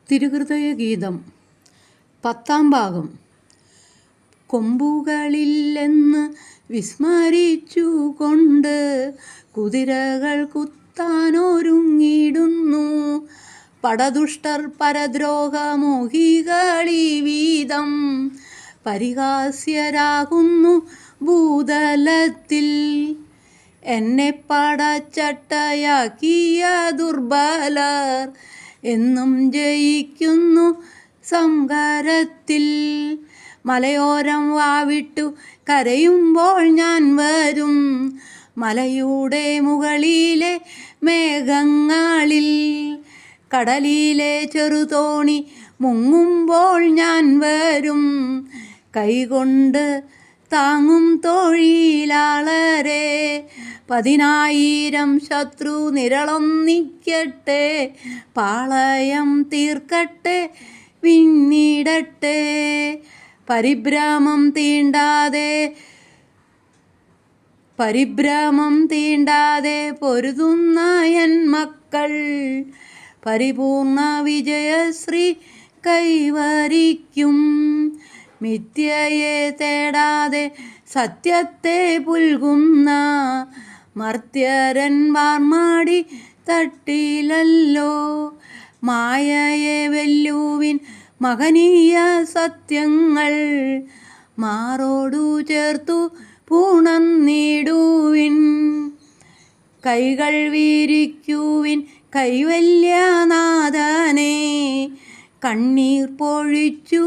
തിരുഹൃദയഗീതം 10-ാം ഭാഗം. കൊമ്പുകളില്ലെന്ന് വിസ്മരിച്ചുകൊണ്ട് കുതിരകൾ കുത്താനൊരുങ്ങിടുന്നു. പടദുഷ്ടർ പരദ്രോഹമോഹികളീ വീതം പരിഹാസ്യരാകുന്നു ഭൂതലത്തിൽ. എന്നെ പടച്ചട്ടയാക്കിയ ദുർബലർ എന്നും ജയിക്കുന്നു സംഹാരത്തിൽ. മലയോരം വാവിട്ടു കരയുമ്പോൾ ഞാൻ വരും, മലയുടെ മുകളിലെ മേഘങ്ങളിൽ. കടലിലെ ചെറുതോണി മുങ്ങുമ്പോൾ ഞാൻ വരും, കൈകൊണ്ട് താങ്ങും തൊഴിലാളരെ. 10,000 ശത്രു നിരളൊന്നിക്കട്ടെ, പാളയം തീർക്കട്ടെ വിണ്ണിടട്ടെ. പരിഭ്രമം തീണ്ടാതെ പൊരുതുന്ന എൻ മക്കൾ പരിപൂർണ വിജയശ്രീ കൈവരിക്കും. മിഥ്യയെ തേടാതെ സത്യത്തെ പുൽകുന്ന മർത്യരൻ വാർമാടി തട്ടിലല്ലോ. മായയെ വെല്ലുവിൻ മഹനീയ സത്യങ്ങൾ, മാറോടു ചേർത്തു പൂണന്നിടുവിൻ. കൈകൾ വീരിക്കുവിൻ കൈവല്യനാഥനെ, കണ്ണീർ പൊഴിച്ചു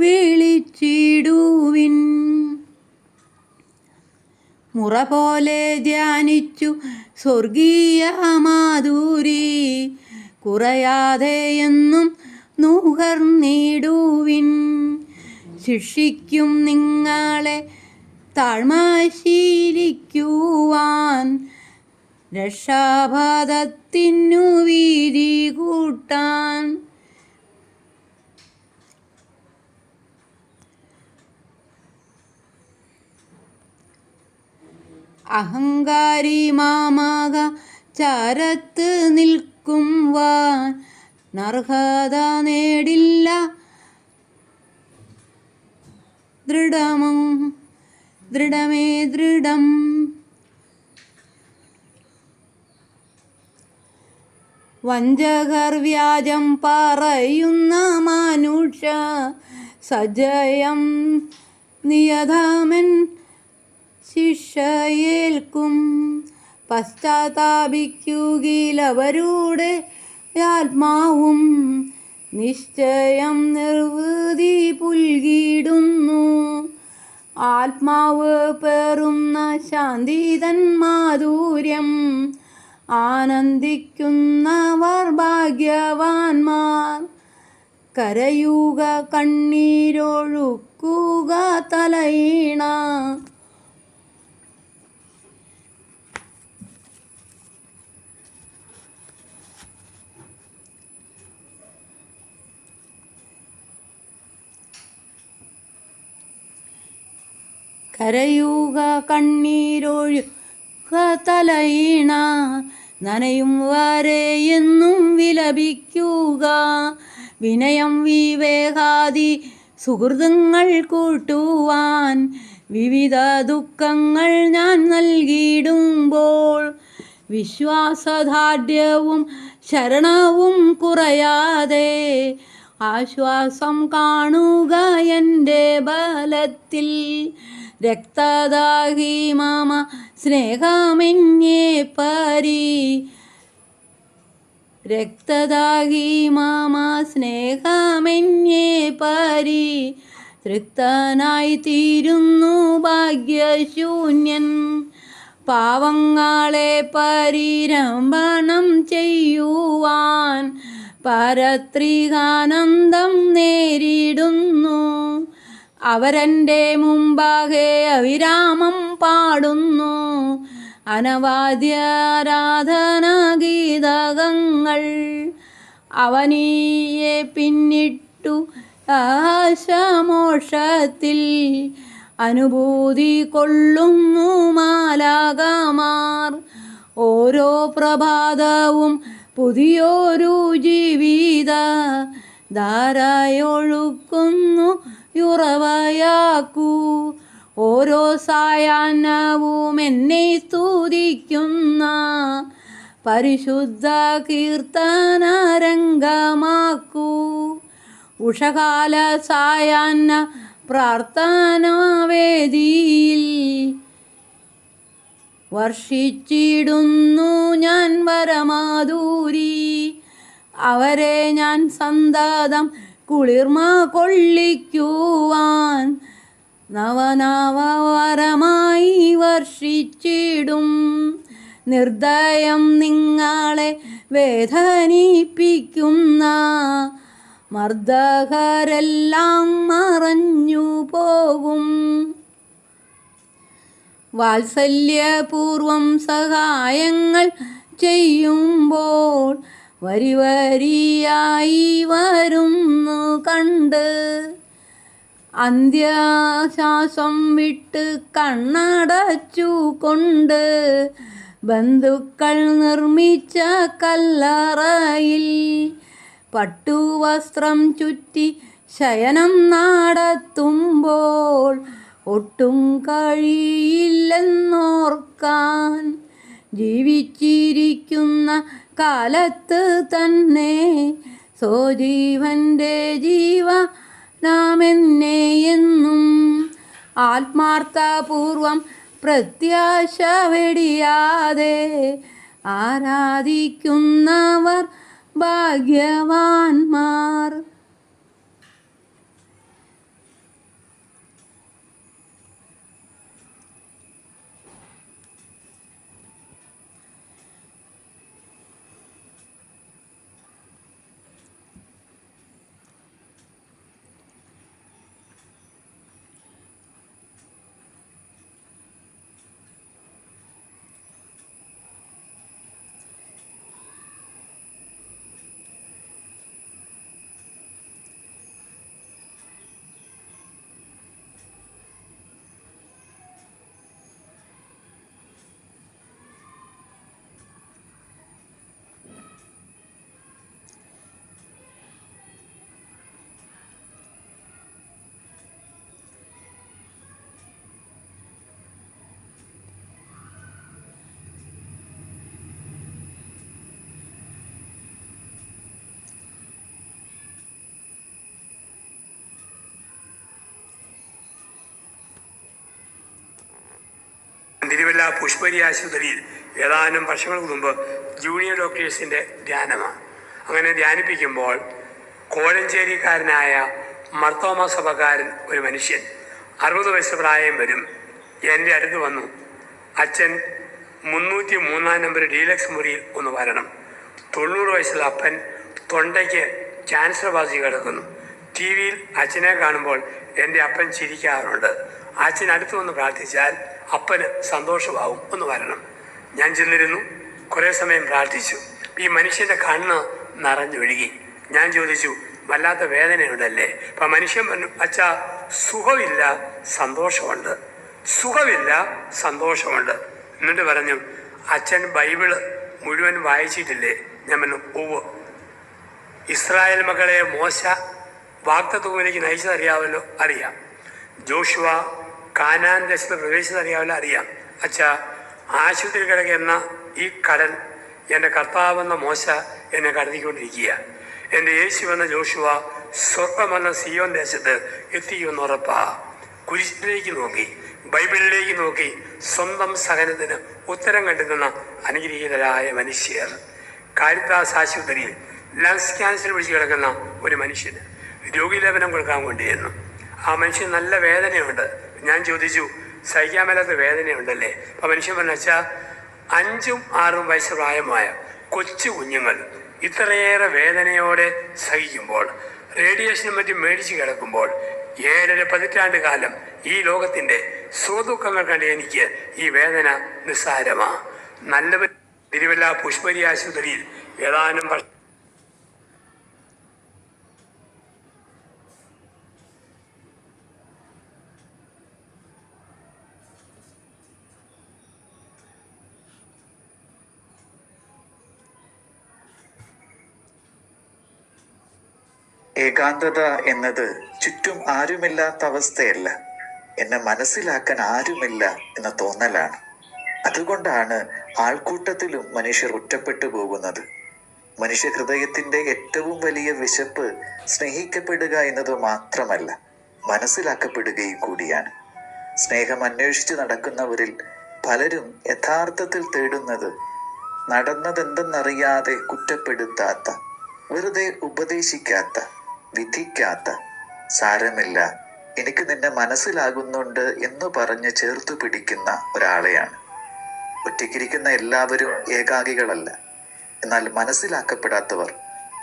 വിളിച്ചിടുവിൻ. മുറ പോലെ ധ്യാനിച്ചു സ്വർഗീയ മാധുരി, കുറയാതെ എന്നും നുകർന്നിടുവിൻ. ശിക്ഷിക്കും നിങ്ങളെ താഴ്മ ശീലിക്കുവാൻ, രക്ഷാപഥത്തിനു വീതി കൂട്ടാൻ. അഹങ്കാരി മാമക ചാരത്ത് നിൽക്കുവാൻ അർഹത നേടില്ല. ദൃഢമേ ദൃഢം. വഞ്ചകർ വ്യാജം പറയുന്ന മനുഷ്യ സജയം നിയതമൻ ശിക്ഷയേൽക്കും. പശ്ചാത്താപിക്കുകയിലവരുടെ ആത്മാവും നിശ്ചയം നിർവൃതി പുൽകിടുന്നു. ആത്മാവ് പേറുന്ന ശാന്തിതൻ മാധുര്യം ആനന്ദിക്കുന്നവർ ഭാഗ്യവാന്മാർ. കരയുക കണ്ണീരൊഴുക്കുക തലയിണ, കരയുക കണ്ണീരൊഴുക തലയിണ. നനയും വരെ എന്നും വിലപിക്കുക. വിനയം വിവേകാദി സുഹൃത്തുങ്ങൾ കൂട്ടുവാൻ വിവിധ ദുഃഖങ്ങൾ ഞാൻ നൽകിയിടുമ്പോൾ, വിശ്വാസദാർഢ്യവും ശരണവും കുറയാതെ ആശ്വാസം കാണുക എൻ്റെ ബലത്തിൽ. രക്തദാഹി മമ സ്നേഹമെന്നേ പരി, രക്തദാഹി മമ സ്നേഹമെന്നേ പരി. തൃപ്തനായി തീരുന്നു ഭാഗ്യശൂന്യൻ. പാവങ്ങളെ പരിരംഭണം ചെയ്യുവാൻ പരത്രികാനന്ദം നേരിടുന്നു. അവരെൻ്റെ മുമ്പാകെ അവിരാമം പാടുന്നു അനവാദ്യാരാധനാഗീതകങ്ങൾ. അവനിയെ പിന്നിട്ടു ആശമോക്ഷത്തിൽ അനുഭൂതി കൊള്ളുന്നു മാലാകമാർ. ഓരോ പ്രഭാതവും പുതിയൊരു ജീവിത ധാരയൊഴുക്കുന്നു ഉറവയാക്കൂ. ഓരോ സായാഹ്നവും എന്നെ സ്തുതിക്കുന്ന പരിശുദ്ധ കീർത്തനരംഗമാക്കൂ. ഉഷകാല സായാഹ്ന പ്രാർത്ഥനാവേദിയിൽ വർഷിച്ചിടുന്നു ഞാൻ വരമാധുരി. അവരെ ഞാൻ സന്തതം കുളിർമ കൊള്ളിക്കുവാൻ നവനവവരമായി വർഷിച്ചിടും. നിർദ്ദയം നിങ്ങളെ വേദനിപ്പിക്കുന്ന മർദ്ദകരെല്ലാം മറഞ്ഞു പോകും. വാത്സല്യപൂർവം സഹായങ്ങൾ ചെയ്യുമ്പോൾ വരിവരിയായി വരുന്നു കണ്ട്. അന്ത്യശ്വാസം വിട്ട് കണ്ണടച്ചു കൊണ്ട് ബന്ധുക്കൾ നിർമ്മിച്ച കല്ലറയിൽ പട്ടുവസ്ത്രം ചുറ്റി ശയനം നടത്തുമ്പോൾ ഒട്ടും കഴിയില്ലെന്നോർക്കാൻ. ജീവിച്ചിരിക്കുന്ന കാലത്ത് തന്നെ സ്വജീവൻ്റെ ജീവനാമെന്നെ എന്നും ആത്മാർത്ഥപൂർവം പ്രത്യാശ വെടിയാതെ ആരാധിക്കുന്നവർ ഭാഗ്യവാന്മാർ. തിരുവല്ല പുഷ്പരി ആശുപത്രിയിൽ ഏതാനും വർഷങ്ങൾക്ക് മുമ്പ് ജൂനിയർ ഡോക്ടേഴ്സിൻ്റെ ധ്യാനമാണ്. അങ്ങനെ ധ്യാനിപ്പിക്കുമ്പോൾ കോഴഞ്ചേരിക്കാരനായ മർത്തോമ സഭക്കാരൻ ഒരു മനുഷ്യൻ 60 വയസ്സ് പ്രായം വരും എൻ്റെ അടുത്ത് വന്നു. അച്ഛൻ 303 നമ്പർ ഡീലക്സ് മുറിയിൽ ഒന്ന് വരണം. 90 വയസ്സുള്ള അപ്പൻ തൊണ്ടയ്ക്ക് ക്യാൻസർ ബാധിച്ച് കിടക്കുന്നു. ടി വിയിൽ അച്ഛനെ കാണുമ്പോൾ എൻ്റെ അപ്പൻ ചിരിക്കാറുണ്ട്. അച്ഛൻ അടുത്ത് വന്ന് പ്രാർത്ഥിച്ചാൽ അപ്പന് സന്തോഷമാവും, ഒന്ന് വരണം. ഞാൻ ചെന്നിരുന്നു. കുറേ സമയം പ്രാർത്ഥിച്ചു. ഈ മനുഷ്യൻ്റെ കണ്ണ് നിറഞ്ഞൊഴുകി. ഞാൻ ചോദിച്ചു, വല്ലാത്ത വേദനയുണ്ടല്ലേ? അപ്പം മനുഷ്യൻ പറഞ്ഞു, അച്ഛാ സുഖമില്ല സന്തോഷമുണ്ട്, സുഖമില്ല സന്തോഷമുണ്ട്. എന്നിട്ട് പറഞ്ഞു, അച്ഛൻ ബൈബിള് മുഴുവൻ വായിച്ചിട്ടില്ലേ? ഞാൻ പറഞ്ഞു, ഓവ്. ഇസ്രായേൽ മക്കളെ മോശ വാഗ്ദത്തഭൂമിയിലേക്ക് നയിച്ചതറിയാമല്ലോ? അറിയാം. ജോഷുവ കാനാൻ ദേശത്ത് പ്രവേശിച്ചതറിയാമല്ലോ? അറിയാം. അച്ഛാ, ആശുപത്രി കിടക്കുന്ന ഈ കടൽ എൻ്റെ കർത്താവെന്ന മോശ എന്നെ കടത്തിക്കൊണ്ടിരിക്കുക. എൻ്റെ യേശു എന്ന ജോഷുവ സ്വർഗമെന്ന സിയോൻ ദേശത്ത് എത്തിക്കുമെന്ന് ഉറപ്പാ. കുരിശിലേക്ക് നോക്കി, ബൈബിളിലേക്ക് നോക്കി സ്വന്തം സഹനത്തിന് ഉത്തരം കണ്ടെത്തുന്ന അനുഗ്രഹീതരായ മനുഷ്യർ. കാരിത്താസ് ആശുപത്രിയിൽ ലങ്സ് ക്യാൻസർ പിടിച്ച് കിടക്കുന്ന ഒരു മനുഷ്യന് രോഗീലേപനം കൊടുക്കാൻ കൊണ്ടിരുന്നു. ആ മനുഷ്യൻ നല്ല വേദനയുണ്ട്. ഞാൻ ചോദിച്ചു, സഹിക്കാൻ മേലാത്ത വേദനയുണ്ടല്ലേ? അപ്പം മനുഷ്യൻ പറഞ്ഞു, അച്ഛാ 5ഉം 6ഉം വയസ്സ് പ്രായമായ കൊച്ചു കുഞ്ഞുങ്ങൾ ഇത്രയേറെ വേദനയോടെ സഹിക്കുമ്പോൾ, റേഡിയേഷനും മറ്റും മേടിച്ച് കിടക്കുമ്പോൾ, 7.5 പതിറ്റാണ്ട് കാലം ഈ ലോകത്തിൻ്റെ സുഖദുഃഖങ്ങൾ കണ്ട് എനിക്ക് ഈ വേദന നിസ്സാരമാണ്. നല്ലവർ തിരുവല്ല പുഷ്പരി ആശുപത്രിയിൽ ഏതാനും ഏകാന്തത എന്നത് ചുറ്റും ആരുമില്ലാത്ത അവസ്ഥയല്ല, എന്നെ മനസ്സിലാക്കാൻ ആരുമില്ല എന്ന തോന്നലാണ്. അതുകൊണ്ടാണ് ആൾക്കൂട്ടത്തിലും മനുഷ്യർ ഒറ്റപ്പെട്ടു പോകുന്നത്. മനുഷ്യ ഹൃദയത്തിന്റെ ഏറ്റവും വലിയ വിശപ്പ് സ്നേഹിക്കപ്പെടുക എന്നത് മാത്രമല്ല, മനസ്സിലാക്കപ്പെടുകയും കൂടിയാണ്. സ്നേഹം അന്വേഷിച്ച് നടക്കുന്നവരിൽ പലരും യഥാർത്ഥത്തിൽ തേടുന്നത് നടന്നതെന്തെന്നറിയാതെ കുറ്റപ്പെടുത്താത്ത, വെറുതെ ഉപദേശിക്കാത്ത, വിധിക്കാത്ത, സാരമില്ല എനിക്ക് നിന്നെ മനസ്സിലാകുന്നുണ്ട് എന്ന് പറഞ്ഞ് ചേർത്തു പിടിക്കുന്ന ഒരാളെയാണ്. ഒറ്റയ്ക്കിരിക്കുന്ന എല്ലാവരും ഏകാകികളല്ല, എന്നാൽ മനസ്സിലാക്കപ്പെടാത്തവർ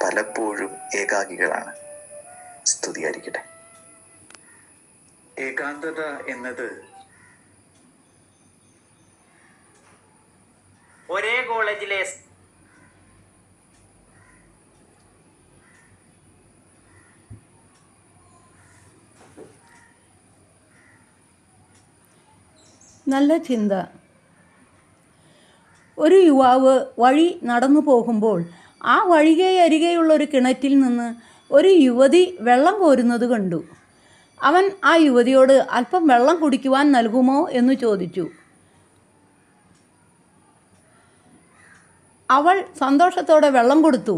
പലപ്പോഴും ഏകാകികളാണ്. സ്തുതിയായിരിക്കട്ടെ. ഏകാന്തത എന്നത് ഒരേ കോളേജിലെ നല്ല ചിന്ത. ഒരു യുവാവ് വഴി നടന്നു പോകുമ്പോൾ ആ വഴികയരികെയുള്ള ഒരു കിണറ്റിൽ നിന്ന് ഒരു യുവതി വെള്ളം കോരുന്നത് കണ്ടു. അവൻ ആ യുവതിയോട് അല്പം വെള്ളം കുടിക്കുവാൻ നൽകുമോ എന്ന് ചോദിച്ചു. അവൾ സന്തോഷത്തോടെ വെള്ളം കൊടുത്തു.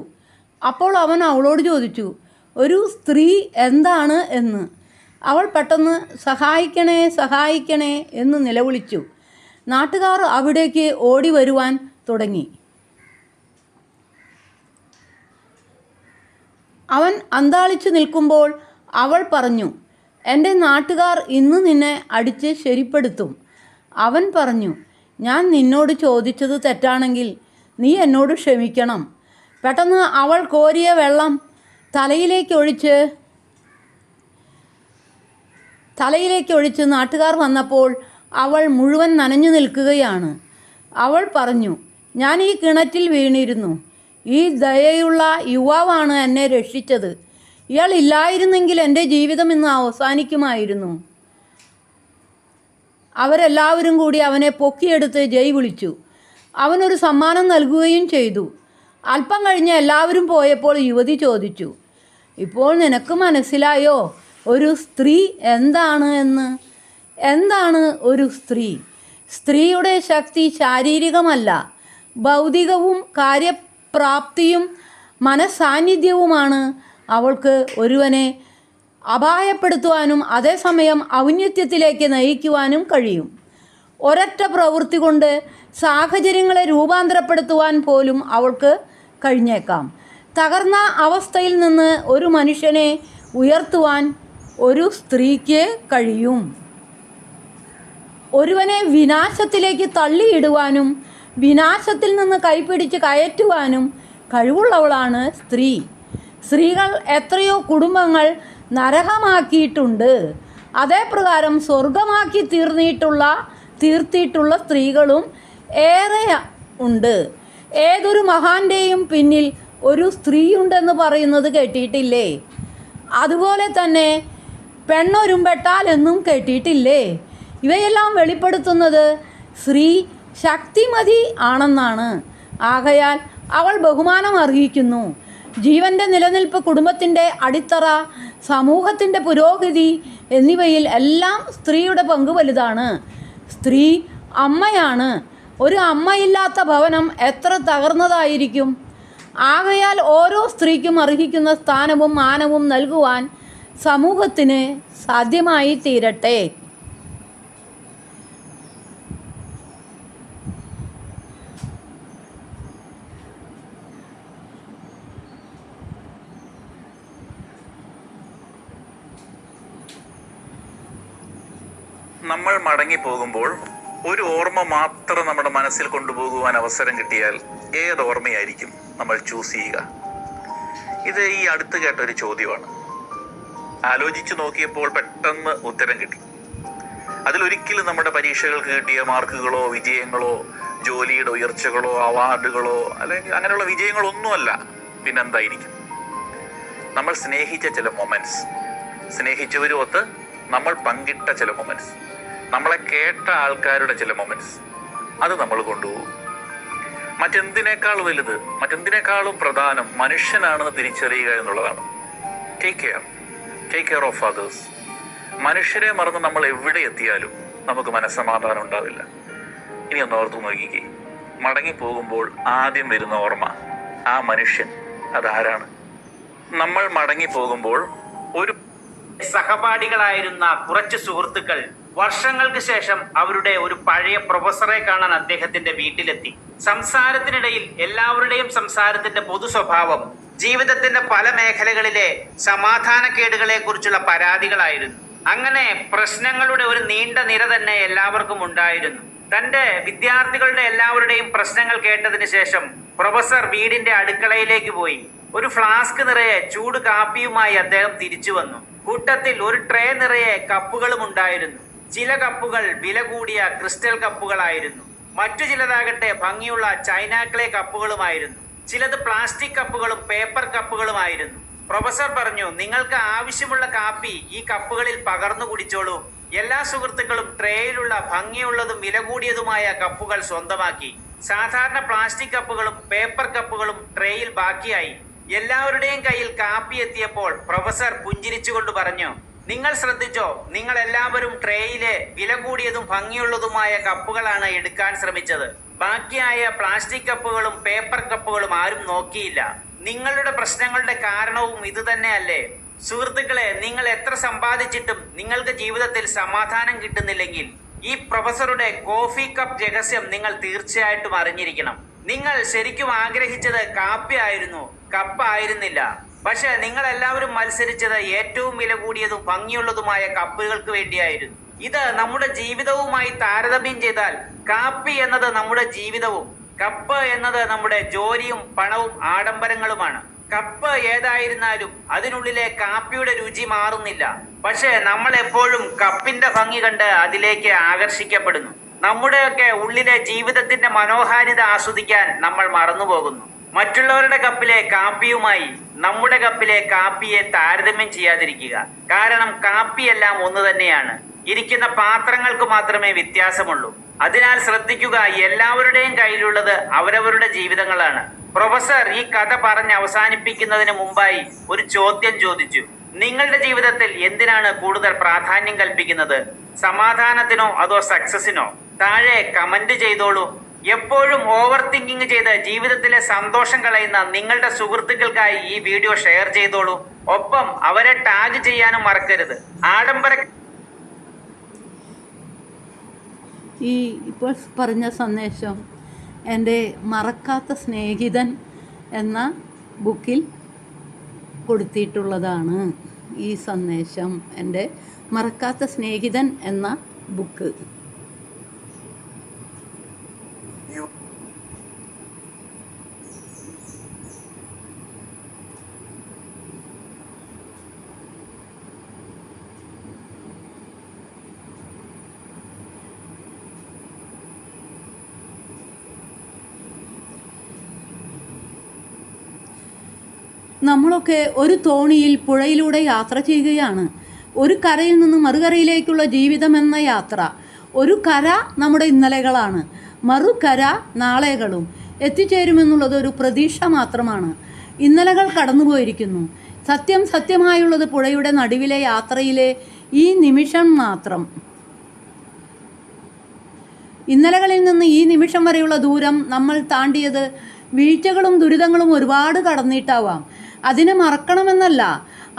അപ്പോൾ അവൻ അവളോട് ചോദിച്ചു, ഒരു സ്ത്രീ എന്താണ് എന്ന്. അവൾ പെട്ടെന്ന് സഹായിക്കണേ സഹായിക്കണേ എന്ന് നിലവിളിച്ചു. നാട്ടുകാർ അവിടേക്ക് ഓടി വരുവാൻ തുടങ്ങി. അവൻ അന്താളിച്ചു നിൽക്കുമ്പോൾ അവൾ പറഞ്ഞു, എൻ്റെ നാട്ടുകാർ ഇന്ന് നിന്നെ അടിച്ച് ശരിപ്പെടുത്തും. അവൻ പറഞ്ഞു, ഞാൻ നിന്നോട് ചോദിച്ചത് തെറ്റാണെങ്കിൽ നീ എന്നോട് ക്ഷമിക്കണം. പെട്ടെന്ന് അവൾ കോരിയ വെള്ളം തലയിലേക്കൊഴിച്ച് നാട്ടുകാർ വന്നപ്പോൾ അവൾ മുഴുവൻ നനഞ്ഞു നിൽക്കുകയാണ്. അവൾ പറഞ്ഞു, ഞാൻ ഈ കിണറ്റിൽ വീണിരുന്നു. ഈ ദയയുള്ള യുവാവാണ് എന്നെ രക്ഷിച്ചത്. ഇയാൾ ഇല്ലായിരുന്നെങ്കിൽ എൻ്റെ ജീവിതം ഇന്ന് അവസാനിക്കുമായിരുന്നു. അവരെല്ലാവരും കൂടി അവനെ പൊക്കിയെടുത്ത് ജയ് വിളിച്ചു. അവനൊരു സമ്മാനം നൽകുകയും ചെയ്തു. അല്പം കഴിഞ്ഞ് എല്ലാവരും പോയപ്പോൾ യുവതി ചോദിച്ചു, ഇപ്പോൾ നിനക്ക് മനസ്സിലായോ ഒരു സ്ത്രീ എന്താണ് എന്ന്? എന്താണ് ഒരു സ്ത്രീ? സ്ത്രീയുടെ ശക്തി ശാരീരികമല്ല, ഭൗതികവും കാര്യപ്രാപ്തിയും മനസാന്നിധ്യവുമാണ്. അവൾക്ക് ഒരുവനെ അപായപ്പെടുത്തുവാനും അതേസമയം ഔന്നത്യത്തിലേക്ക് നയിക്കുവാനും കഴിയും. ഒരൊറ്റ പ്രവൃത്തി കൊണ്ട് സാഹചര്യങ്ങളെ രൂപാന്തരപ്പെടുത്തുവാൻ പോലും അവൾക്ക് കഴിഞ്ഞേക്കാം. തകർന്ന അവസ്ഥയിൽ നിന്ന് ഒരു മനുഷ്യനെ ഉയർത്തുവാൻ ഒരു സ്ത്രീക്ക് കഴിയും. ഒരുവനെ വിനാശത്തിലേക്ക് തള്ളിയിടുവാനും വിനാശത്തിൽ നിന്ന് കൈപിടിച്ച് കയറ്റുവാനും കഴിവുള്ളവളാണ് സ്ത്രീ. സ്ത്രീകൾ എത്രയോ കുടുംബങ്ങൾ നരകമാക്കിയിട്ടുണ്ട്. അതേപ്രകാരം സ്വർഗമാക്കി തീർത്തിയിട്ടുള്ള സ്ത്രീകളും ഏറെ ഉണ്ട്. ഏതൊരു മഹാന്റെയും പിന്നിൽ ഒരു സ്ത്രീയുണ്ടെന്ന് പറയുന്നത് കേട്ടിട്ടില്ലേ? അതുപോലെ തന്നെ പെണ്ണൊരുമ്പെട്ടാൽ എന്നും കേട്ടിട്ടില്ലേ? ഇവയെല്ലാം വെളിപ്പെടുത്തുന്നത് സ്ത്രീ ശക്തിമതി ആണെന്നാണ്. ആകയാൽ അവൾ ബഹുമാനം അർഹിക്കുന്നു. ജീവൻ്റെ നിലനിൽപ്പ്, കുടുംബത്തിൻ്റെ അടിത്തറ, സമൂഹത്തിൻ്റെ പുരോഗതി എന്നിവയിൽ എല്ലാം സ്ത്രീയുടെ പങ്ക് വലുതാണ്. സ്ത്രീ അമ്മയാണ്. ഒരു അമ്മയില്ലാത്ത ഭവനം എത്ര തകർന്നതായിരിക്കും. ആകയാൽ ഓരോ സ്ത്രീക്കും അർഹിക്കുന്ന സ്ഥാനവും മാനവും നൽകുവാൻ സമൂഹത്തിന് സാധ്യമായി തീരട്ടെ. നമ്മൾ മടങ്ങിപ്പോകുമ്പോൾ ഒരു ഓർമ്മ മാത്രം നമ്മുടെ മനസ്സിൽ കൊണ്ടുപോകുവാൻ അവസരം കിട്ടിയാൽ ഏത് ഓർമ്മയായിരിക്കും നമ്മൾ ചൂസ് ചെയ്യുക? ഇത് ഈ അടുത്ത് കേട്ടൊരു ചോദ്യമാണ്. ആലോചിച്ച് നോക്കിയപ്പോൾ പെട്ടെന്ന് ഉത്തരം കിട്ടി. അതിലൊരിക്കലും നമ്മുടെ പരീക്ഷകൾക്ക് കിട്ടിയ മാർക്കുകളോ വിജയങ്ങളോ ജോലിയുടെ ഉയർച്ചകളോ അവാർഡുകളോ അല്ലെങ്കിൽ അങ്ങനെയുള്ള വിജയങ്ങളൊന്നുമല്ല. പിന്നെന്തായിരിക്കും? നമ്മൾ സ്നേഹിച്ച ചില മൊമെന്റ്സ്, സ്നേഹിച്ചവരുമൊത്ത് നമ്മൾ പങ്കിട്ട ചില മൊമെന്റ്സ്, നമ്മളെ കേട്ട ആൾക്കാരുടെ ചില മൊമെന്റ്സ്, അത് നമ്മൾ കൊണ്ടുപോകും. മറ്റെന്തിനേക്കാൾ വലുത്, മറ്റെന്തിനേക്കാളും പ്രധാനം മനുഷ്യനാണെന്ന് തിരിച്ചറിയുക എന്നുള്ളതാണ്. Take care of others. മനുഷ്യരെ മറന്ന് നമ്മൾ എവിടെ എത്തിയാലും നമുക്ക് മനസ്സമാധാനം ഉണ്ടാവില്ല. ഇനി ഒന്ന് ഓർത്തു നോക്കിക്കേ, മടങ്ങിപ്പോകുമ്പോൾ ആദ്യം വരുന്ന ഓർമ്മ ആ മനുഷ്യൻ അതാരാണ്? നമ്മൾ മടങ്ങിപ്പോകുമ്പോൾ ഒരു സഹപാഠികളായിരുന്ന കുറച്ച് സുഹൃത്തുക്കൾ വർഷങ്ങൾക്ക് ശേഷം അവരുടെ ഒരു പഴയ പ്രൊഫസറെ കാണാൻ അദ്ദേഹത്തിന്റെ വീട്ടിലെത്തി. സംസാരത്തിനിടയിൽ എല്ലാവരുടെയും സംസാരത്തിന്റെ പൊതു സ്വഭാവം ജീവിതത്തിന്റെ പല മേഖലകളിലെ സമാധാനക്കേടുകളെ കുറിച്ചുള്ള പരാതികളായിരുന്നു. അങ്ങനെ പ്രശ്നങ്ങളുടെ ഒരു നീണ്ട നിര തന്നെ എല്ലാവർക്കും ഉണ്ടായിരുന്നു. തന്റെ വിദ്യാർത്ഥികളുടെ എല്ലാവരുടെയും പ്രശ്നങ്ങൾ കേട്ടതിന് ശേഷം പ്രൊഫസർ വീടിന്റെ അടുക്കളയിലേക്ക് പോയി. ഒരു ഫ്ലാസ്ക് നിറയെ ചൂട് കാപ്പിയുമായി അദ്ദേഹം തിരിച്ചു വന്നു. കൂട്ടത്തിൽ ഒരു ട്രേ നിറയെ കപ്പുകളും ഉണ്ടായിരുന്നു. ചില കപ്പുകൾ വില കൂടിയ ക്രിസ്റ്റൽ കപ്പുകളായിരുന്നു. മറ്റു ചിലതാകട്ടെ ഭംഗിയുള്ള ചൈന ക്ലേ കപ്പുകളുമായിരുന്നു. ചിലത് പ്ലാസ്റ്റിക് കപ്പുകളും പേപ്പർ കപ്പുകളുമായിരുന്നു. പ്രൊഫസർ പറഞ്ഞു, നിങ്ങൾക്ക് ആവശ്യമുള്ള കാപ്പി ഈ കപ്പുകളിൽ പകർന്നു കുടിച്ചോളൂ. എല്ലാ സുഹൃത്തുക്കളും ട്രേയിലുള്ള ഭംഗിയുള്ളതും വില കൂടിയതുമായ കപ്പുകൾ സ്വന്തമാക്കി. സാധാരണ പ്ലാസ്റ്റിക് കപ്പുകളും പേപ്പർ കപ്പുകളും ട്രേയിൽ ബാക്കിയായി. എല്ലാവരുടെയും കയ്യിൽ കാപ്പി എത്തിയപ്പോൾ പ്രൊഫസർ പുഞ്ചിരിച്ചുകൊണ്ട് പറഞ്ഞു, നിങ്ങൾ ശ്രദ്ധിച്ചോ, നിങ്ങൾ എല്ലാവരും ട്രേയിലെ വില കൂടിയതും ഭംഗിയുള്ളതുമായ കപ്പുകളാണ് എടുക്കാൻ ശ്രമിച്ചത്. ബാക്കിയായ പ്ലാസ്റ്റിക് കപ്പുകളും പേപ്പർ കപ്പുകളും ആരും നോക്കിയില്ല. നിങ്ങളുടെ പ്രശ്നങ്ങളുടെ കാരണവും ഇത് തന്നെയല്ലേ? സുഹൃത്തുക്കളെ, നിങ്ങൾ എത്ര സമ്പാദിച്ചിട്ടും നിങ്ങൾക്ക് ജീവിതത്തിൽ സമാധാനം കിട്ടുന്നില്ലെങ്കിൽ ഈ പ്രൊഫസറുടെ കോഫി കപ്പ് രഹസ്യം നിങ്ങൾ തീർച്ചയായിട്ടും അറിഞ്ഞിരിക്കണം. നിങ്ങൾ ശരിക്കും ആഗ്രഹിച്ചത് കാപ്പി ആയിരുന്നു, കപ്പ് ആയിരുന്നില്ല. പക്ഷെ നിങ്ങൾ എല്ലാവരും മത്സരിച്ചത് ഏറ്റവും വില കൂടിയതും ഭംഗിയുള്ളതുമായ കപ്പുകൾക്ക് വേണ്ടിയായിരുന്നു. ഇത് നമ്മുടെ ജീവിതവുമായി താരതമ്യം ചെയ്താൽ കാപ്പി എന്നത് നമ്മുടെ ജീവിതവും കപ്പ് എന്നത് നമ്മുടെ ജോലിയും പണവും ആഡംബരങ്ങളുമാണ്. കപ്പ് ഏതായിരുന്നാലും അതിനുള്ളിലെ കാപ്പിയുടെ രുചി മാറുന്നില്ല. പക്ഷെ നമ്മൾ എപ്പോഴും കപ്പിന്റെ ഭംഗി കണ്ട് അതിലേക്ക് ആകർഷിക്കപ്പെടുന്നു. നമ്മുടെയൊക്കെ ഉള്ളിലെ ജീവിതത്തിന്റെ മനോഹാരിത ആസ്വദിക്കാൻ നമ്മൾ മറന്നുപോകുന്നു. മറ്റുള്ളവരുടെ കപ്പിലെ കാപ്പിയുമായി നമ്മുടെ കപ്പിലെ കാപ്പിയെ താരതമ്യം ചെയ്യാതിരിക്കുക. കാരണം കാപ്പിയെല്ലാം ഒന്ന് തന്നെയാണ്. ഇരിക്കുന്ന പാത്രങ്ങൾക്ക് മാത്രമേ വ്യത്യാസമുള്ളൂ. അതിനാൽ ശ്രദ്ധിക്കുക, എല്ലാവരുടെയും കയ്യിലുള്ളത് അവരവരുടെ ജീവിതങ്ങളാണ്. പ്രൊഫസർ ഈ കഥ പറഞ്ഞ് അവസാനിപ്പിക്കുന്നതിന് മുമ്പായി ഒരു ചോദ്യം ചോദിച്ചു. നിങ്ങളുടെ ജീവിതത്തിൽ എന്തിനാണ് കൂടുതൽ പ്രാധാന്യം കൽപ്പിക്കുന്നത്? സമാധാനത്തിനോ അതോ സക്സസിനോ? താഴെ കമന്റ് ചെയ്തോളൂ. എപ്പോഴും ഓവർ തിങ്കിങ് ചെയ്ത് ജീവിതത്തിലെ സന്തോഷം കളയുന്ന നിങ്ങളുടെ സുഹൃത്തുക്കൾക്കായി ഈ വീഡിയോ ഷെയർ ചെയ്തോളൂ. ഒപ്പം അവരെ ടാഗ് ചെയ്യാനും മറക്കരുത്. ആഡംബര ഈ ഇപ്പോൾ പറഞ്ഞ സന്ദേശം എൻ്റെ മറക്കാത്ത സ്നേഹിതൻ എന്ന ബുക്കിൽ കൊടുത്തിട്ടുള്ളതാണ്. ഈ സന്ദേശം എൻ്റെ മറക്കാത്ത സ്നേഹിതൻ എന്ന ബുക്ക്. നമ്മളൊക്കെ ഒരു തോണിയിൽ പുഴയിലൂടെ യാത്ര ചെയ്യുകയാണ്. ഒരു കരയിൽ നിന്ന് മറുകരയിലേക്കുള്ള ജീവിതമെന്ന യാത്ര. ഒരു കര നമ്മുടെ ഇന്നലെകളാണ്, മറുകര നാളെകളും. എത്തിച്ചേരുമെന്നുള്ളത് ഒരു പ്രതീക്ഷ മാത്രമാണ്. ഇന്നലകൾ കടന്നുപോയിരിക്കുന്നു. സത്യമായുള്ളത് പുഴയുടെ നടുവിലെ യാത്രയിലെ ഈ നിമിഷം മാത്രം. ഇന്നലകളിൽ നിന്ന് ഈ നിമിഷം വരെയുള്ള ദൂരം നമ്മൾ താണ്ടിയത് വീഴ്ചകളും ദുരിതങ്ങളും ഒരുപാട് കടന്നിട്ടാവാം. അതിനെ മറക്കണമെന്നല്ല,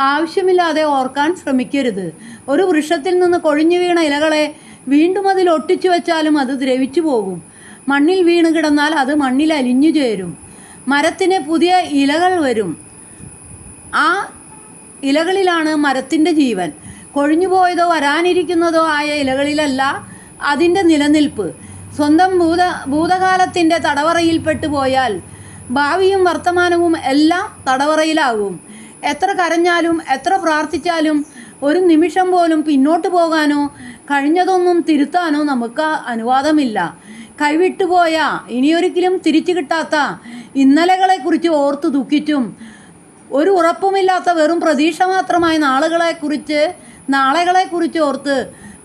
ആവശ്യമില്ലാതെ ഓർക്കാൻ ശ്രമിക്കരുത്. ഒരു വൃക്ഷത്തിൽ നിന്ന് കൊഴിഞ്ഞു വീണ ഇലകളെ വീണ്ടും അതിൽ ഒട്ടിച്ചു വെച്ചാലും അത് ദ്രവിച്ചു പോകും. മണ്ണിൽ വീണ് കിടന്നാൽ അത് മണ്ണിൽ അലിഞ്ഞു ചേരും. മരത്തിന് പുതിയ ഇലകൾ വരും. ആ ഇലകളിലാണ് മരത്തിൻ്റെ ജീവൻ. കൊഴിഞ്ഞുപോയതോ വരാനിരിക്കുന്നതോ ആയ ഇലകളിലല്ല അതിൻ്റെ നിലനിൽപ്പ്. സ്വന്തം ഭൂതകാലത്തിൻ്റെ തടവറയിൽപ്പെട്ടു പോയാൽ ഭാവിയും വർത്തമാനവും എല്ലാം തടവറയിലാകും. എത്ര കരഞ്ഞാലും എത്ര പ്രാർത്ഥിച്ചാലും ഒരു നിമിഷം പോലും പിന്നോട്ട് പോകാനോ കഴിഞ്ഞതൊന്നും തിരുത്താനോ നമുക്ക് അനുവാദമില്ല. കൈവിട്ടുപോയ ഇനിയൊരിക്കലും തിരിച്ചു കിട്ടാത്ത ഇന്നലകളെക്കുറിച്ച് ഓർത്ത് ദുഃഖിച്ചും ഒരു ഉറപ്പുമില്ലാത്ത വെറും പ്രതീക്ഷ മാത്രമായ നാളെകളെക്കുറിച്ച് ഓർത്ത്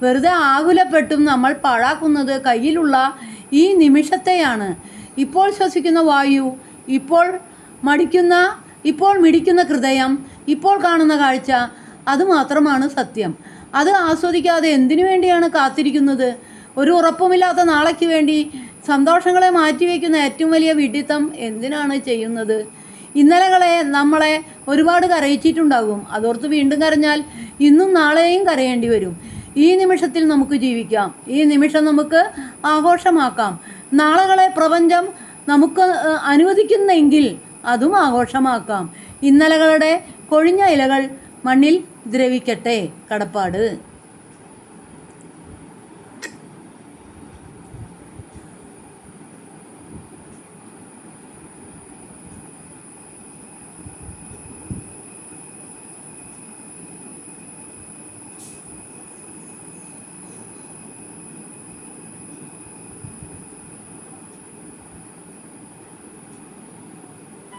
വെറുതെ ആകുലപ്പെട്ടും നമ്മൾ പാഴാക്കുന്നത് കയ്യിലുള്ള ഈ നിമിഷത്തെയാണ്. ഇപ്പോൾ ശ്വസിക്കുന്ന വായു, ഇപ്പോൾ മിടിക്കുന്ന ഹൃദയം, ഇപ്പോൾ കാണുന്ന കാഴ്ച അതുമാത്രമാണ് സത്യം. അത് ആസ്വദിക്കാതെ എന്തിനു വേണ്ടിയാണ് കാത്തിരിക്കുന്നത്? ഒരു ഉറപ്പുമില്ലാത്ത നാളേക്ക് വേണ്ടി സന്തോഷങ്ങളെ മാറ്റിവെക്കുന്ന ഏറ്റവും വലിയ വിഡ്ഢിത്തം എന്തിനാണ് ചെയ്യുന്നത്? ഇന്നലകളെ നമ്മളെ ഒരുപാട് കരയിച്ചിട്ടുണ്ടാകും. അതോർത്ത് വീണ്ടും കരഞ്ഞാൽ ഇന്നും നാളെയും കരയേണ്ടി വരും. ഈ നിമിഷത്തിൽ നമുക്ക് ജീവിക്കാം. ഈ നിമിഷം നമുക്ക് ആഘോഷമാക്കാം. നാളെകളെ പ്രപഞ്ചം നമുക്ക് അനുവദിക്കുന്നെങ്കിൽ അതും ആഘോഷമാക്കാം. ഇന്നലകളുടെ കൊഴിഞ്ഞ ഇലകൾ മണ്ണിൽ ദ്രവിക്കട്ടെ. കടപ്പാട്.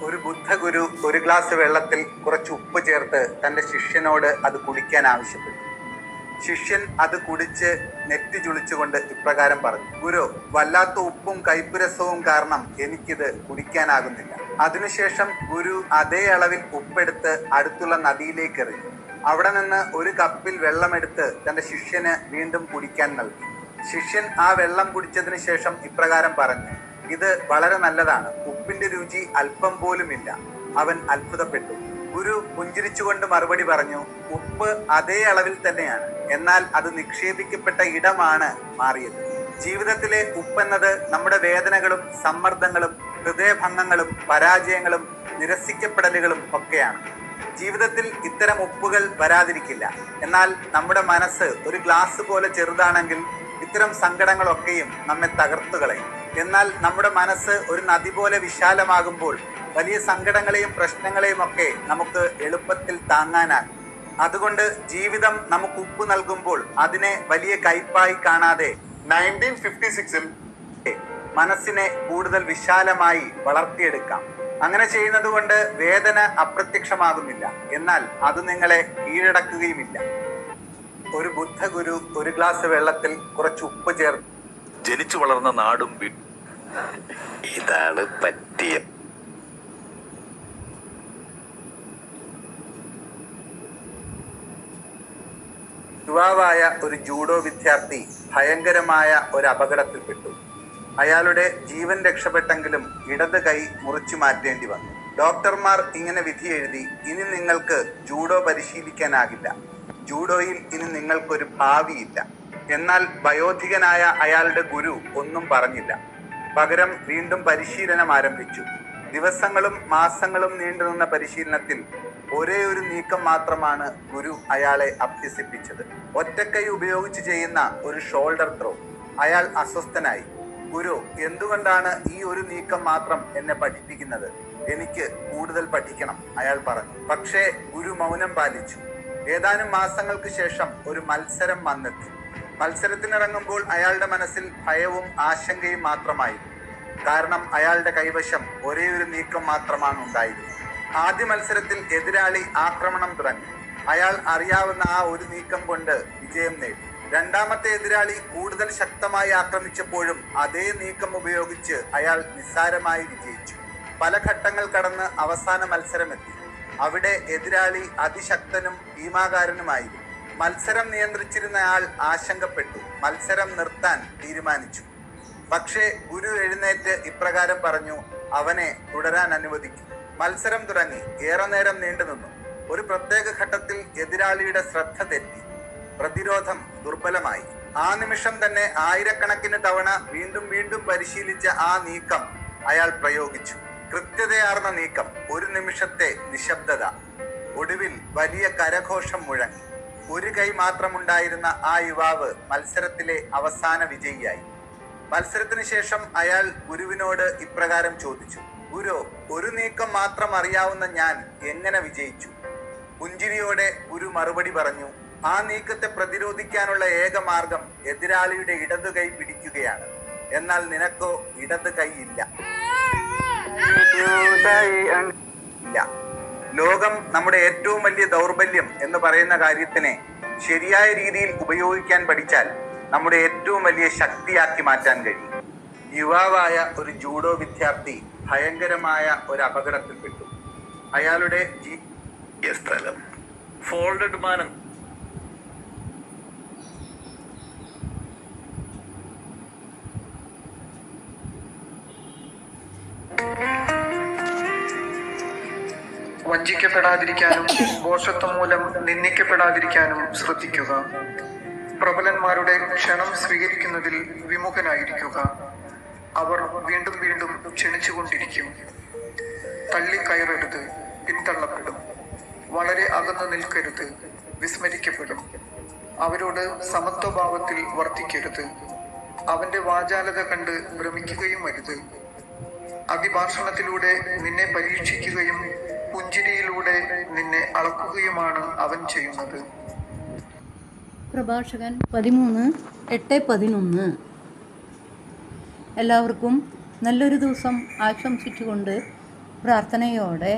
ഒരു ബുദ്ധഗുരു ഒരു ഗ്ലാസ് വെള്ളത്തിൽ കുറച്ച് ഉപ്പ് ചേർത്ത് തൻ്റെ ശിഷ്യനോട് അത് കുടിക്കാൻ ആവശ്യപ്പെട്ടു. ശിഷ്യൻ അത് കുടിച്ച് നെറ്റി ചുളിച്ചുകൊണ്ട് ഇപ്രകാരം പറഞ്ഞു: ഗുരു, വല്ലാത്ത ഉപ്പും കയ്പുരസവും കാരണം എനിക്കിത് കുടിക്കാനാകുന്നില്ല. അതിനുശേഷം ഗുരു അതേ അളവിൽ ഉപ്പെടുത്ത് അടുത്തുള്ള നദിയിലേക്ക് എറിഞ്ഞു. അവിടെ നിന്ന് ഒരു കപ്പിൽ വെള്ളമെടുത്ത് തൻ്റെ ശിഷ്യന് വീണ്ടും കുടിക്കാൻ നൽകി. ശിഷ്യൻ ആ വെള്ളം കുടിച്ചതിന് ശേഷം ഇപ്രകാരം പറഞ്ഞു: ഇത് വളരെ നല്ലതാണ്, ഉപ്പിന്റെ രുചി അല്പം പോലുമില്ല. അവൻ അത്ഭുതപ്പെട്ടു. ഗുരു പുഞ്ചിരിച്ചുകൊണ്ട് മറുപടി പറഞ്ഞു: ഉപ്പ് അതേ അളവിൽ തന്നെയാണ്, എന്നാൽ അത് നിക്ഷേപിക്കപ്പെട്ട ഇടമാണ് മാറിയത്. ജീവിതത്തിലെ ഉപ്പെന്നത് നമ്മുടെ വേദനകളും സമ്മർദ്ദങ്ങളും ഹൃദയഭംഗങ്ങളും പരാജയങ്ങളും നിരസിക്കപ്പെടലുകളും ഒക്കെയാണ്. ജീവിതത്തിൽ ഇത്തരം ഉപ്പുകൾ വരാതിരിക്കില്ല. എന്നാൽ നമ്മുടെ മനസ്സ് ഒരു ഗ്ലാസ് പോലെ ചെറുതാണെങ്കിൽ ഇത്തരം സങ്കടങ്ങളൊക്കെയും നമ്മെ തകർത്തു കളയും. എന്നാൽ നമ്മുടെ മനസ്സ് ഒരു നദി പോലെ വിശാലമാകുമ്പോൾ വലിയ സങ്കടങ്ങളെയും പ്രശ്നങ്ങളെയും ഒക്കെ നമുക്ക് എളുപ്പത്തിൽ താങ്ങാനാകും. അതുകൊണ്ട് ജീവിതം നമുക്ക് ഉപ്പ് നൽകുമ്പോൾ അതിനെ വലിയ കയ്പായി കാണാതെ 1956-ൽ മനസ്സിനെ കൂടുതൽ വിശാലമായി വളർത്തിയെടുക്കാം. അങ്ങനെ ചെയ്യുന്നത് കൊണ്ട് വേദന അപ്രത്യക്ഷമാകുന്നില്ല, എന്നാൽ അത് നിങ്ങളെ കീഴടക്കുകയുമില്ല. ഒരു ബുദ്ധഗുരു ഒരു ഗ്ലാസ് വെള്ളത്തിൽ കുറച്ച് ഉപ്പ് ചേർത്ത് ജനിച്ചു വളർന്ന നാടും ഇതാണ് പറ്റിയ. യുവാവായ ഒരു ജൂഡോ വിദ്യാർത്ഥി ഭയങ്കരമായ ഒരു അപകടത്തിൽപ്പെട്ടു. അയാളുടെ ജീവൻ രക്ഷപ്പെട്ടെങ്കിലും ഇടത് കൈ മുറിച്ചു മാറ്റേണ്ടി വന്നു. ഡോക്ടർമാർ ഇങ്ങനെ വിധി എഴുതി: ഇനി നിങ്ങൾക്ക് ജൂഡോ പരിശീലിക്കാനാകില്ല, ജൂഡോയിൽ ഇനി നിങ്ങൾക്കൊരു ഭാവിയില്ല. എന്നാൽ വയോധികനായ അയാളുടെ ഗുരു ഒന്നും പറഞ്ഞില്ല. പകരം വീണ്ടും പരിശീലനം ആരംഭിച്ചു. ദിവസങ്ങളും മാസങ്ങളും നീണ്ടുനിന്ന പരിശീലനത്തിൽ ഒരേ ഒരു നീക്കം മാത്രമാണ് ഗുരു അയാളെ അഭ്യസിപ്പിച്ചത്. ഒറ്റക്കൈ ഉപയോഗിച്ച് ചെയ്യുന്ന ഒരു ഷോൾഡർ ത്രോ. അയാൾ അസ്വസ്ഥനായി. ഗുരു, എന്തുകൊണ്ടാണ് ഈ ഒരു നീക്കം മാത്രം എന്നെ പഠിപ്പിക്കുന്നത്? എനിക്ക് കൂടുതൽ പഠിക്കണം, അയാൾ പറഞ്ഞു. പക്ഷേ ഗുരു മൗനം പാലിച്ചു. ഏതാനും മാസങ്ങൾക്ക് ശേഷം ഒരു മത്സരം വന്നെത്തി. മത്സരത്തിനിറങ്ങുമ്പോൾ അയാളുടെ മനസ്സിൽ ഭയവും ആശങ്കയും മാത്രമായിരുന്നു. കാരണം അയാളുടെ കൈവശം ഒരേ ഒരു നീക്കം മാത്രമാണ് ഉണ്ടായിരുന്നത്. ആദ്യ മത്സരത്തിൽ എതിരാളി ആക്രമണം തുടങ്ങി. അയാൾ അറിയാവുന്ന ആ ഒരു നീക്കം കൊണ്ട് വിജയം നേടി. രണ്ടാമത്തെ എതിരാളി കൂടുതൽ ശക്തമായി ആക്രമിച്ചപ്പോഴും അതേ നീക്കം ഉപയോഗിച്ച് അയാൾ നിസ്സാരമായി വിജയിച്ചു. പല ഘട്ടങ്ങൾ കടന്ന് അവസാന മത്സരമെത്തി. അവിടെ എതിരാളി അതിശക്തനും ഭീമാകാരനുമായിരുന്നു. മത്സരം നിയന്ത്രിച്ചിരുന്ന ആൾ ആശങ്കപ്പെട്ടു. മത്സരം നിർത്താൻ തീരുമാനിച്ചു. പക്ഷേ ഗുരു എഴുന്നേറ്റ് ഇപ്രകാരം പറഞ്ഞു: അവനെ തുടരാൻ അനുവദിക്കും. മത്സരം തുടങ്ങി. ഏറെ നേരം നീണ്ടുനിന്നു. ഒരു പ്രത്യേക ഘട്ടത്തിൽ എതിരാളിയുടെ ശ്രദ്ധ തെറ്റി. പ്രതിരോധം ദുർബലമായി. ആ നിമിഷം തന്നെ ആയിരക്കണക്കിന് തവണ വീണ്ടും വീണ്ടും പരിശീലിച്ച ആ നീക്കം അയാൾ പ്രയോഗിച്ചു. കൃത്യതയാർന്ന നീക്കം. ഒരു നിമിഷത്തെ നിശബ്ദത. ഒടുവിൽ വലിയ കരഘോഷം മുഴങ്ങി. ഒരു കൈ മാത്രമുണ്ടായിരുന്ന ആ യുവാവ് മത്സരത്തിലെ അവസാന വിജയിയായി. മത്സരത്തിന് ശേഷം അയാൾ ഗുരുവിനോട് ഇപ്രകാരം ചോദിച്ചു: ഗുരു, ഒരു നീക്കം മാത്രം അറിയാവുന്ന ഞാൻ എങ്ങനെ വിജയിച്ചു? പുഞ്ചിരിയോടെ ഗുരു മറുപടി പറഞ്ഞു: ആ നീക്കത്തെ പ്രതിരോധിക്കാനുള്ള ഏക മാർഗം എതിരാളിയുടെ ഇടതു കൈ പിടിക്കുകയാണ്. എന്നാൽ നിനക്കോ ഇടത് കൈ ഇല്ല. ലോകം നമ്മുടെ ഏറ്റവും വലിയ ദൗർബല്യം എന്ന് പറയുന്ന കാര്യത്തിനെ ശരിയായ രീതിയിൽ ഉപയോഗിക്കാൻ പഠിച്ചാൽ നമ്മുടെ ഏറ്റവും വലിയ ശക്തിയാക്കി മാറ്റാൻ കഴിയും. യുവാവായ ഒരു ജൂഡോ വിദ്യാർത്ഥി ഭയങ്കരമായ ഒരു അപകടത്തിൽപ്പെട്ടു. അയാളുടെ കിട്ടിയ സ്ഥലം. ഫോൾഡഡ് മാൻ വഞ്ചിക്കപ്പെടാതിരിക്കാനും ദോഷത്വം മൂലം നിന്ദിക്കപ്പെടാതിരിക്കാനും ശ്രദ്ധിക്കുക. പ്രബലന്മാരുടെ ക്ഷണം സ്വീകരിക്കുന്നതിൽ വിമുഖനായിരിക്കുക. അവർ വീണ്ടും വീണ്ടും ക്ഷണിച്ചുകൊണ്ടിരിക്കും. തള്ളിക്കയറരുത്, പിന്തള്ളപ്പെടും. വളരെ അകന്നു നിൽക്കരുത്, വിസ്മരിക്കപ്പെടും. അവരോട് സമത്വഭാവത്തിൽ വർത്തിക്കരുത്. അവന്റെ വാചാലത കണ്ട് ഭ്രമിക്കുകയും അരുത്. അതിഭാഷണത്തിലൂടെ നിന്നെ പരീക്ഷിക്കുകയും പുഞ്ചിരിയിലൂടെ നിന്നെ അളക്കുകയുമാണ് അവൻ ചെയ്യുന്നത്. പ്രഭാഷകൻ 13:8-11. എല്ലാവർക്കും നല്ലൊരു ദിവസം ആശംസിച്ചുകൊണ്ട് പ്രാർത്ഥനയോടെ